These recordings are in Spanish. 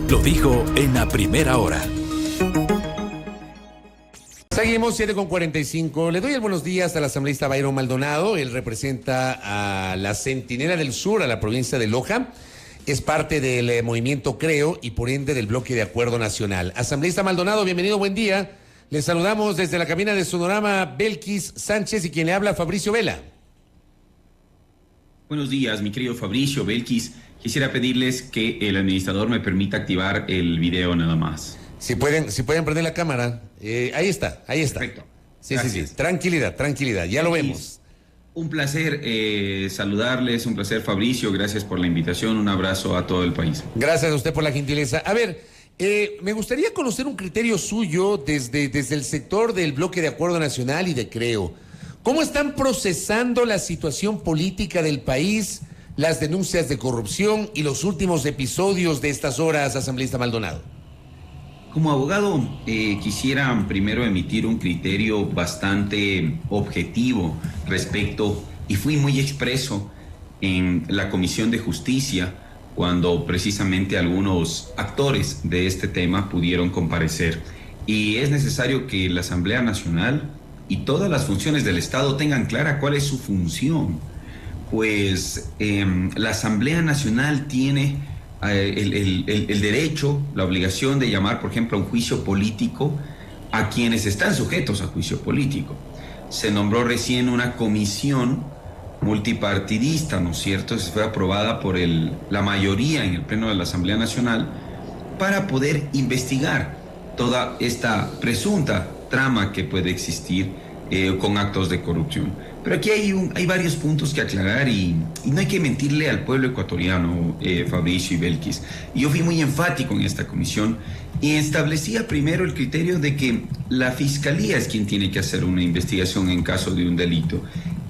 lo dijo en la primera hora. Seguimos 7:45. Le doy el buenos días al asambleísta Byron Maldonado. Él representa a la Centinela del Sur, a la provincia de Loja. Es parte del movimiento Creo y por ende del bloque de Acuerdo Nacional. Asambleísta Maldonado, bienvenido, buen día. Le saludamos desde la cabina de Sonorama Belkis Sánchez y quien le habla Fabricio Vela. Buenos días, mi querido Fabricio, Belkis. Quisiera pedirles que el administrador me permita activar el video nada más. Si pueden prender la cámara. Ahí está. Perfecto. Sí. Tranquilidad, ya lo vemos. Un placer saludarles, un placer, Fabricio, gracias por la invitación, un abrazo a todo el país. Gracias a usted por la gentileza. A ver, me gustaría conocer un criterio suyo desde el sector del bloque de Acuerdo Nacional y de Creo. ¿Cómo están procesando la situación política del país, las denuncias de corrupción y los últimos episodios de estas horas, asambleísta Maldonado? Como abogado, quisiera primero emitir un criterio bastante objetivo respecto, y fui muy expreso en la Comisión de Justicia, cuando precisamente algunos actores de este tema pudieron comparecer. Y es necesario que la Asamblea Nacional y todas las funciones del Estado tengan clara cuál es su función. Pues la Asamblea Nacional tiene el derecho, la obligación de llamar, por ejemplo, a un juicio político a quienes están sujetos a juicio político. Se nombró recién una comisión multipartidista, ¿no es cierto? Se fue aprobada por la mayoría en el Pleno de la Asamblea Nacional para poder investigar toda esta presunta trama que puede existir con actos de corrupción. Pero aquí hay varios puntos que aclarar y no hay que mentirle al pueblo ecuatoriano, Fabricio y Belkis. Yo fui muy enfático en esta comisión y establecía primero el criterio de que la Fiscalía es quien tiene que hacer una investigación en caso de un delito.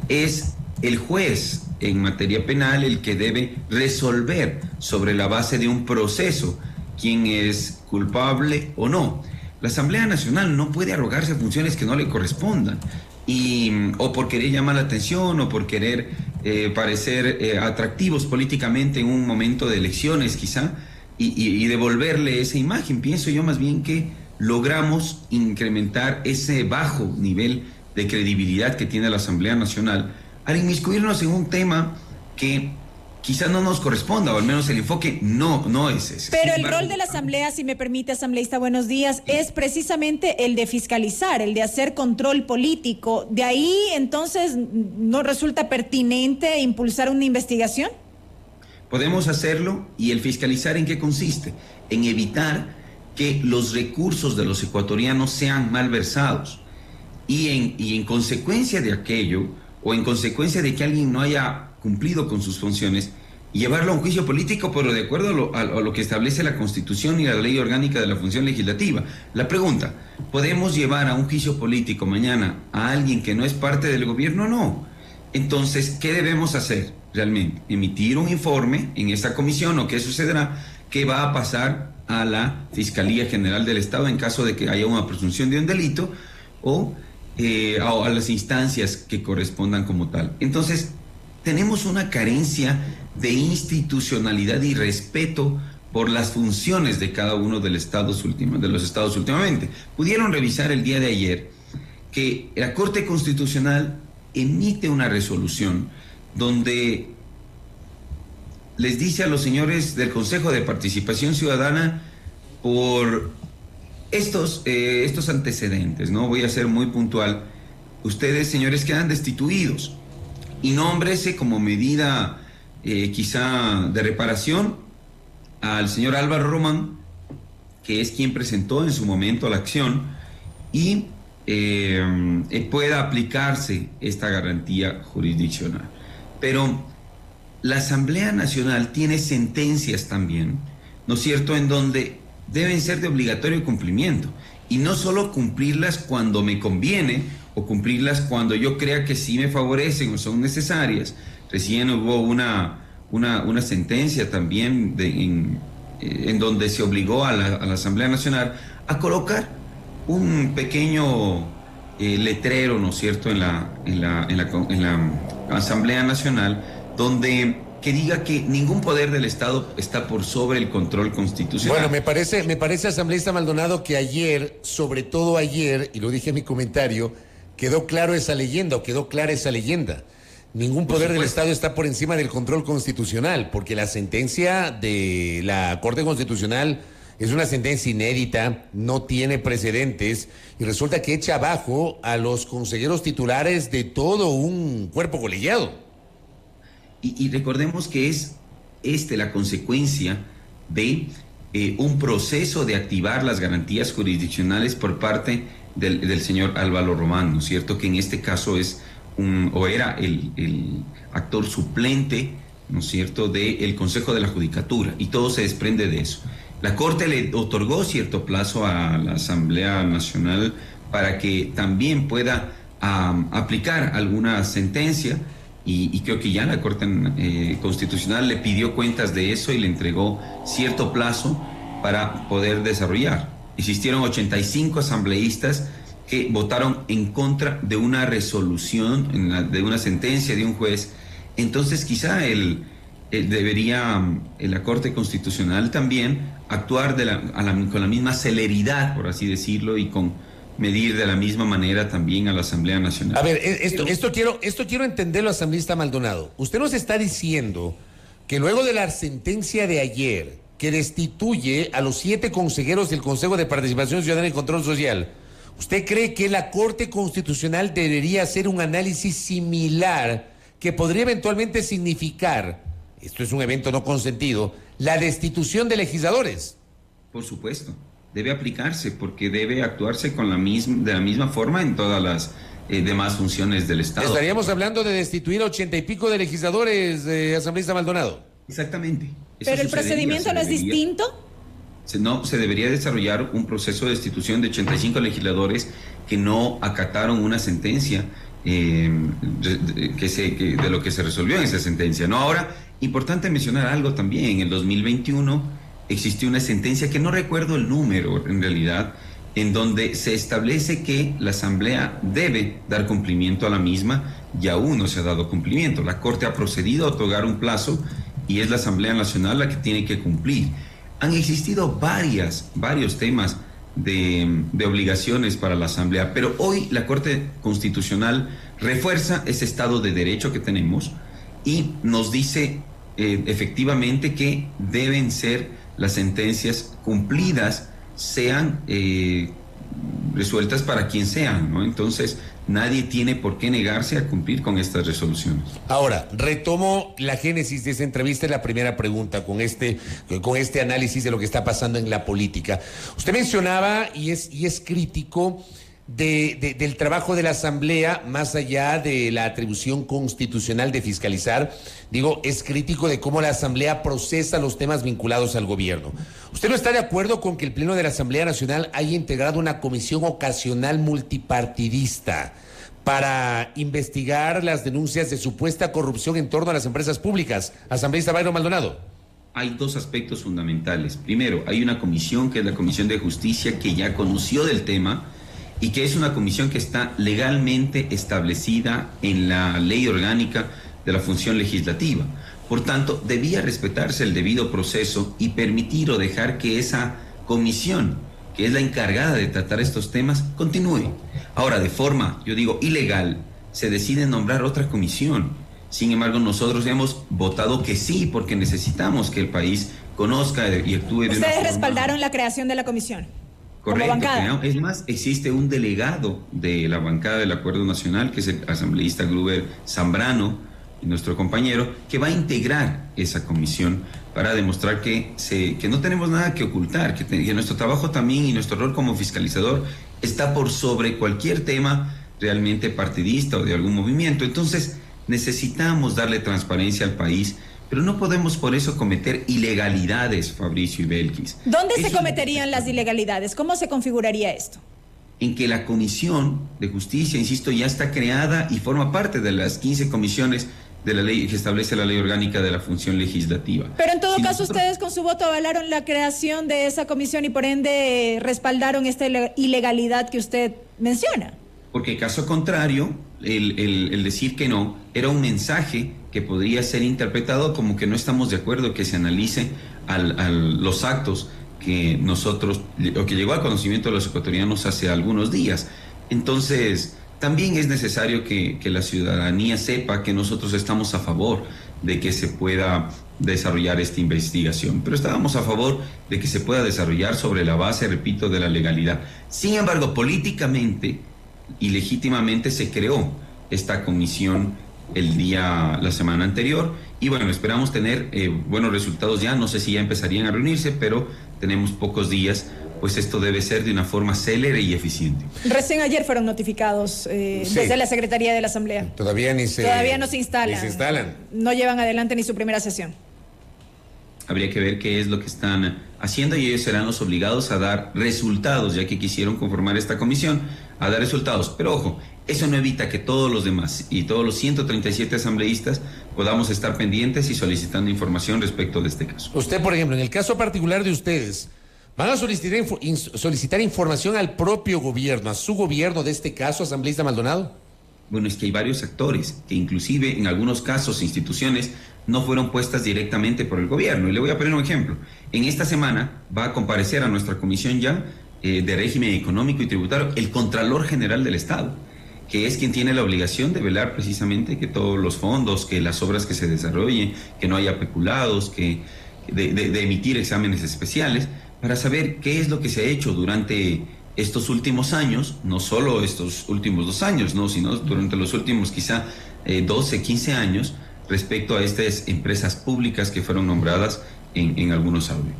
Es el juez en materia penal el que debe resolver sobre la base de un proceso quién es culpable o no. La Asamblea Nacional no puede arrogarse funciones que no le correspondan, o por querer llamar la atención o por querer parecer atractivos políticamente en un momento de elecciones quizá, y devolverle esa imagen. Pienso yo más bien que logramos incrementar ese bajo nivel de credibilidad que tiene la Asamblea Nacional al inmiscuirnos en un tema que quizás no nos corresponda, o al menos el enfoque no es ese. Pero el rol de la Asamblea, si me permite, asambleísta, buenos días, es precisamente el de fiscalizar, el de hacer control político. ¿De ahí, entonces, no resulta pertinente impulsar una investigación? Podemos hacerlo, y el fiscalizar, ¿en qué consiste? En evitar que los recursos de los ecuatorianos sean malversados. Y en consecuencia de aquello, o en consecuencia de que alguien no haya cumplido con sus funciones, y llevarlo a un juicio político, pero de acuerdo a lo que establece la Constitución y la Ley Orgánica de la Función Legislativa. La pregunta, ¿podemos llevar a un juicio político mañana a alguien que no es parte del gobierno? No. Entonces, ¿qué debemos hacer realmente? Emitir un informe en esta comisión, o qué sucederá, que va a pasar a la Fiscalía General del Estado en caso de que haya una presunción de un delito, o a las instancias que correspondan como tal. Entonces, tenemos una carencia de institucionalidad y respeto por las funciones de cada uno de los estados últimamente. Pudieron revisar el día de ayer que la Corte Constitucional emite una resolución donde les dice a los señores del Consejo de Participación Ciudadana por estos antecedentes, ¿no? Voy a ser muy puntual. Ustedes, señores, quedan destituidos. Y nómbrese como medida quizá de reparación al señor Álvaro Román, que es quien presentó en su momento la acción, y pueda aplicarse esta garantía jurisdiccional. Pero la Asamblea Nacional tiene sentencias también, ¿no es cierto?, en donde deben ser de obligatorio cumplimiento, y no solo cumplirlas cuando me conviene o cumplirlas cuando yo crea que sí me favorecen o son necesarias. Recién hubo una sentencia también en donde se obligó a la Asamblea Nacional a colocar un pequeño letrero, ¿no es cierto?, en la Asamblea Nacional, donde que diga que ningún poder del Estado está por sobre el control constitucional. Bueno, me parece, asambleísta Maldonado, que ayer, sobre todo ayer, y lo dije en mi comentario, quedó clara esa leyenda. Ningún poder del Estado está por encima del control constitucional, porque la sentencia de la Corte Constitucional es una sentencia inédita, no tiene precedentes, y resulta que echa abajo a los consejeros titulares de todo un cuerpo colegiado. Y recordemos que es la consecuencia de un proceso de activar las garantías jurisdiccionales por parte del señor Álvaro Román, ¿no es cierto? Que en este caso era el actor suplente, ¿no es cierto?, del Consejo de la Judicatura, y todo se desprende de eso. La Corte le otorgó cierto plazo a la Asamblea Nacional para que también pueda aplicar alguna sentencia, y creo que ya la Corte Constitucional le pidió cuentas de eso y le entregó cierto plazo para poder desarrollar. Existieron 85 asambleístas que votaron en contra de una resolución, de una sentencia de un juez. Entonces quizá la Corte Constitucional también actuar con la misma celeridad, por así decirlo, y medir de la misma manera también a la Asamblea Nacional. A ver, esto quiero entenderlo, asambleísta Maldonado. Usted nos está diciendo que luego de la sentencia de ayer, que destituye a los 7 consejeros del Consejo de Participación Ciudadana y Control Social, ¿usted cree que la Corte Constitucional debería hacer un análisis similar que podría eventualmente significar, esto es un evento no consentido, la destitución de legisladores? Por supuesto, debe aplicarse, porque debe actuarse de la misma forma en todas las demás funciones del Estado. Estaríamos hablando de destituir a 80 y pico de legisladores, asambleísta Maldonado. Exactamente. ¿Pero el procedimiento no es distinto? No, se debería desarrollar un proceso de destitución de 85 legisladores que no acataron una sentencia de lo que se resolvió en esa sentencia. No, ahora, importante mencionar algo también. En el 2021 existió una sentencia que no recuerdo el número en realidad, en donde se establece que la Asamblea debe dar cumplimiento a la misma, y aún no se ha dado cumplimiento. La Corte ha procedido a otorgar un plazo y es la Asamblea Nacional la que tiene que cumplir. Han existido varios temas de obligaciones para la Asamblea, pero hoy la Corte Constitucional refuerza ese Estado de Derecho que tenemos y nos dice efectivamente que deben ser las sentencias cumplidas, sean resueltas para quien sean, ¿no? Entonces, nadie tiene por qué negarse a cumplir con estas resoluciones. Ahora, retomo la génesis de esa entrevista en la primera pregunta, con este análisis de lo que está pasando en la política. Usted mencionaba, y es crítico, del trabajo de la Asamblea, más allá de la atribución constitucional de fiscalizar, es crítico de cómo la Asamblea procesa los temas vinculados al gobierno. ¿Usted no está de acuerdo con que el Pleno de la Asamblea Nacional haya integrado una comisión ocasional multipartidista para investigar las denuncias de supuesta corrupción en torno a las empresas públicas? Asambleísta Byron Maldonado. Hay dos aspectos fundamentales. Primero, hay una comisión que es la Comisión de Justicia, que ya conoció del tema y que es una comisión que está legalmente establecida en la Ley Orgánica de la Función Legislativa. Por tanto, debía respetarse el debido proceso y permitir o dejar que esa comisión, que es la encargada de tratar estos temas, continúe. Ahora, de forma, ilegal, se decide nombrar otra comisión. Sin embargo, nosotros hemos votado que sí, porque necesitamos que el país conozca y actúe de una forma. ¿Ustedes respaldaron la creación de la comisión? Correcto, es más, existe un delegado de la bancada del Acuerdo Nacional, que es el asambleísta Gruber Zambrano, nuestro compañero, que va a integrar esa comisión para demostrar que no tenemos nada que ocultar, que nuestro trabajo también y nuestro rol como fiscalizador está por sobre cualquier tema realmente partidista o de algún movimiento. Entonces, necesitamos darle transparencia al país, pero no podemos por eso cometer ilegalidades, Fabricio y Belkis. ¿Dónde se cometerían las ilegalidades? ¿Cómo se configuraría esto? En que la Comisión de Justicia, insisto, ya está creada y forma parte de las 15 comisiones de la ley que establece la Ley Orgánica de la Función Legislativa. Pero en todo caso, ustedes con su voto avalaron la creación de esa comisión y por ende respaldaron esta ilegalidad que usted menciona. porque caso contrario, el decir que no era un mensaje que podría ser interpretado como que no estamos de acuerdo que se analice los actos que nosotros, o que llegó al conocimiento de los ecuatorianos hace algunos días. Entonces, también es necesario que la ciudadanía sepa que nosotros estamos a favor de que se pueda desarrollar esta investigación, pero estábamos a favor de que se pueda desarrollar sobre la base, repito, de la legalidad. Sin embargo, políticamente y legítimamente se creó esta comisión la semana anterior, y bueno, esperamos tener buenos resultados ya. No sé si ya empezarían a reunirse, pero tenemos pocos días, pues esto debe ser de una forma célere y eficiente. Recién ayer fueron notificados desde la Secretaría de la Asamblea. Todavía no se instalan. No llevan adelante ni su primera sesión. Habría que ver qué es lo que están haciendo, y ellos serán los obligados a dar resultados, ya que quisieron conformar esta comisión, a dar resultados. Pero ojo, eso no evita que todos los demás y todos los 137 asambleístas podamos estar pendientes y solicitando información respecto de este caso. Usted, por ejemplo, en el caso particular de ustedes, ¿van a solicitar información al propio gobierno, a su gobierno de este caso, asambleísta Maldonado? Bueno, es que hay varios actores que inclusive en algunos casos, instituciones, no fueron puestas directamente por el gobierno. Y le voy a poner un ejemplo. En esta semana va a comparecer a nuestra comisión ya de régimen económico y tributario el Contralor General del Estado, que es quien tiene la obligación de velar precisamente que todos los fondos, que las obras que se desarrollen, que no haya peculados, de emitir exámenes especiales, para saber qué es lo que se ha hecho durante estos últimos años, no solo estos últimos 2 años, no, sino durante los últimos quizá 12, 15 años, respecto a estas empresas públicas que fueron nombradas en algunos audios.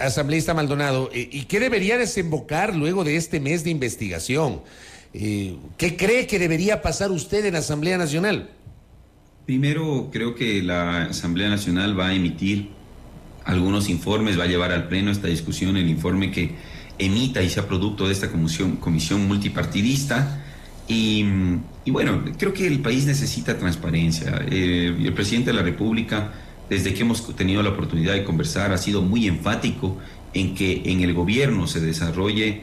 Asambleísta Maldonado, ¿y qué debería desembocar luego de este mes de investigación? ¿Qué cree que debería pasar usted en la Asamblea Nacional? Primero, creo que la Asamblea Nacional va a emitir algunos informes, va a llevar al Pleno esta discusión, el informe que emita y sea producto de esta comisión multipartidista. Y bueno, creo que el país necesita transparencia. El presidente de la República, desde que hemos tenido la oportunidad de conversar, ha sido muy enfático en que en el gobierno se desarrolle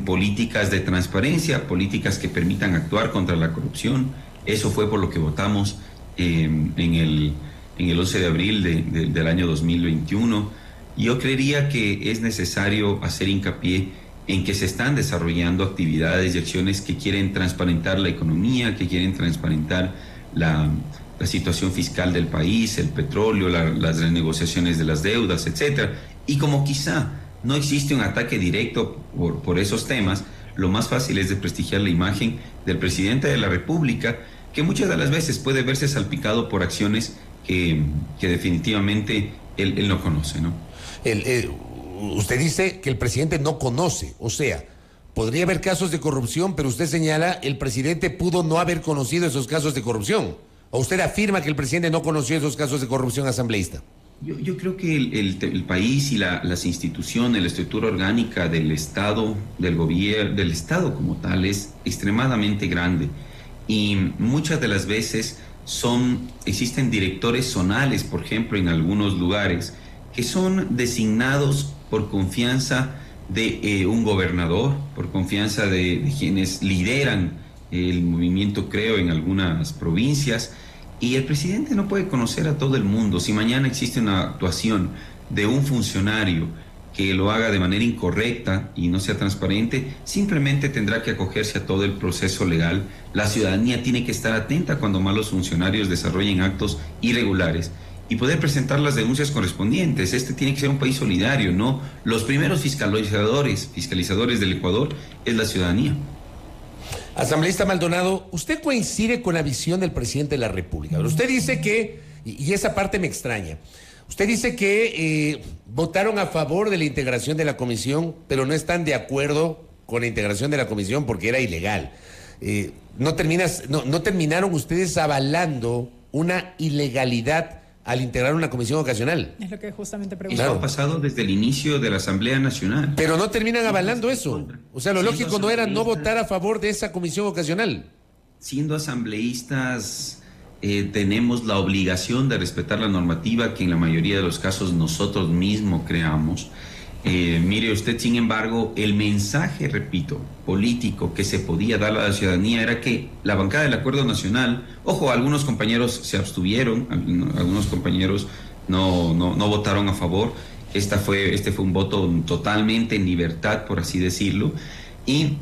políticas de transparencia, políticas que permitan actuar contra la corrupción. Eso fue por lo que votamos en el 11 de abril del año 2021. Yo creería que es necesario hacer hincapié en que se están desarrollando actividades y acciones que quieren transparentar la economía, que quieren transparentar la situación fiscal del país, el petróleo, las renegociaciones de las deudas, etcétera. Y como quizá no existe un ataque directo por esos temas, lo más fácil es desprestigiar la imagen del presidente de la República, que muchas de las veces puede verse salpicado por acciones que definitivamente él no conoce, ¿no? Usted dice que el presidente no conoce, o sea, podría haber casos de corrupción, pero usted señala el presidente pudo no haber conocido esos casos de corrupción. ¿O usted afirma que el presidente no conoció esos casos de corrupción, asambleísta? Yo creo que el país y las instituciones, la estructura orgánica del Estado, del gobierno, del Estado como tal, es extremadamente grande. Y muchas de las veces existen directores zonales, por ejemplo, en algunos lugares, que son designados por confianza de un gobernador, por confianza de quienes lideran el movimiento, creo, en algunas provincias, y el presidente no puede conocer a todo el mundo. Si mañana existe una actuación de un funcionario que lo haga de manera incorrecta y no sea transparente, simplemente tendrá que acogerse a todo el proceso legal. La ciudadanía tiene que estar atenta cuando malos funcionarios desarrollen actos irregulares y poder presentar las denuncias correspondientes. Este tiene que ser un país solidario, ¿no? Los primeros fiscalizadores del Ecuador es la ciudadanía. Asambleísta Maldonado, ¿usted coincide con la visión del presidente de la República? Usted dice que, y esa parte me extraña, usted dice que votaron a favor de la integración de la comisión, pero no están de acuerdo con la integración de la comisión porque era ilegal. ¿No terminaron ustedes avalando una ilegalidad al integrar una comisión ocasional? Es lo que justamente pregunto. Eso ha pasado desde el inicio de la Asamblea Nacional. Pero no terminan avalando eso. O sea, lo lógico no era no votar a favor de esa comisión ocasional. Siendo asambleístas, tenemos la obligación de respetar la normativa que en la mayoría de los casos nosotros mismos creamos. Mire usted, sin embargo, el mensaje, repito, político que se podía dar a la ciudadanía era que la bancada del Acuerdo Nacional, ojo, algunos compañeros se abstuvieron, algunos compañeros no votaron a favor. Este fue un voto totalmente en libertad, por así decirlo, y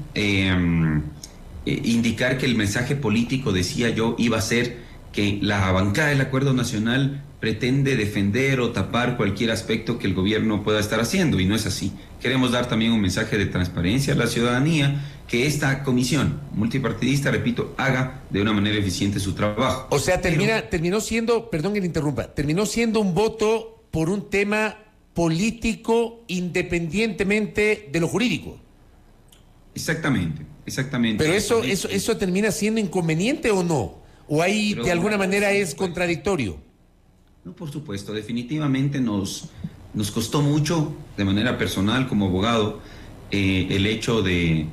indicar que el mensaje político, decía yo, iba a ser que la bancada del Acuerdo Nacional pretende defender o tapar cualquier aspecto que el gobierno pueda estar haciendo, y no es así. Queremos dar también un mensaje de transparencia a la ciudadanía, que esta comisión multipartidista, repito, haga de una manera eficiente su trabajo. O sea, terminó siendo, perdón que le interrumpa, terminó siendo un voto por un tema político independientemente de lo jurídico. Exactamente. Pero eso termina siendo inconveniente, ¿o no? ¿O ahí de alguna manera es contradictorio? No, por supuesto, definitivamente nos costó mucho de manera personal como abogado el hecho de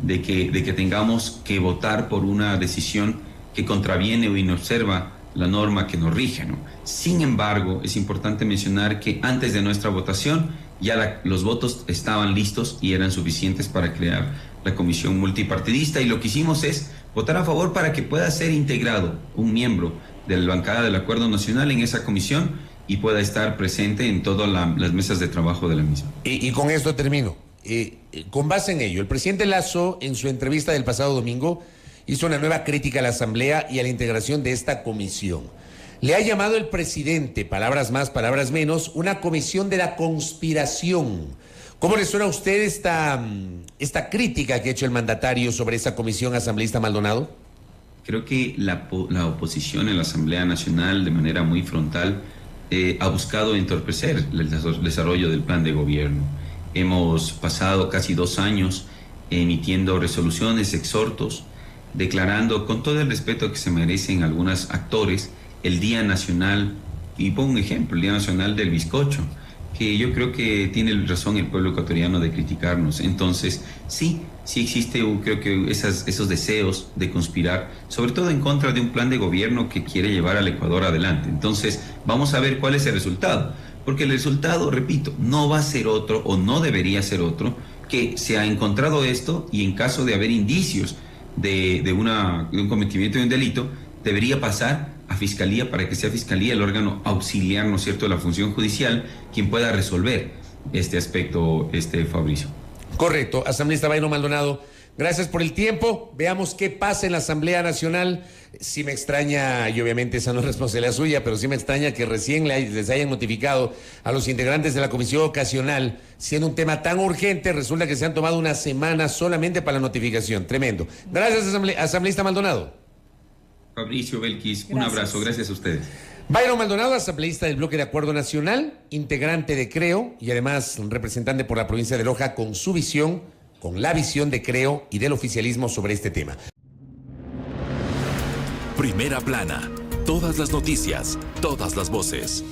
que tengamos que votar por una decisión que contraviene o inobserva la norma que nos rige, ¿no? Sin embargo, es importante mencionar que antes de nuestra votación ya los votos estaban listos y eran suficientes para crear la comisión multipartidista, y lo que hicimos es votar a favor para que pueda ser integrado un miembro de la bancada del Acuerdo Nacional en esa comisión y pueda estar presente en todas las mesas de trabajo de la misma. Y con esto termino. Con base en ello, el presidente Lasso, en su entrevista del pasado domingo, hizo una nueva crítica a la Asamblea y a la integración de esta comisión. Le ha llamado el presidente, palabras más, palabras menos, una comisión de la conspiración. ¿Cómo le suena a usted esta crítica que ha hecho el mandatario sobre esa comisión asambleísta Maldonado? Creo que la oposición en la Asamblea Nacional, de manera muy frontal, ha buscado entorpecer el desarrollo del plan de gobierno. Hemos pasado casi 2 años emitiendo resoluciones, exhortos, declarando con todo el respeto que se merecen algunos actores el Día Nacional, y pongo un ejemplo, el Día Nacional del Bizcocho, que yo creo que tiene razón el pueblo ecuatoriano de criticarnos. Entonces, sí existe, creo que esos deseos de conspirar, sobre todo en contra de un plan de gobierno que quiere llevar al Ecuador adelante. Entonces, vamos a ver cuál es el resultado, porque el resultado, repito, no va a ser otro, o no debería ser otro, que se ha encontrado esto, y en caso de haber indicios de un cometimiento de un delito, debería pasar a Fiscalía, para que sea Fiscalía el órgano auxiliar, ¿no es cierto?, de la función judicial, quien pueda resolver este aspecto, Fabricio. Correcto. Asambleísta Byron Maldonado, gracias por el tiempo. Veamos qué pasa en la Asamblea Nacional. Sí me extraña, y obviamente esa no es responsabilidad suya, pero sí me extraña que recién les hayan notificado a los integrantes de la comisión ocasional, siendo un tema tan urgente, resulta que se han tomado una semana solamente para la notificación. Tremendo. Gracias, asambleísta Maldonado. Fabricio, Belkis, un abrazo, gracias a ustedes. Byron Maldonado, asambleísta del Bloque de Acuerdo Nacional, integrante de CREO y además representante por la provincia de Loja, con su visión, con la visión de CREO y del oficialismo sobre este tema. Primera plana, todas las noticias, todas las voces.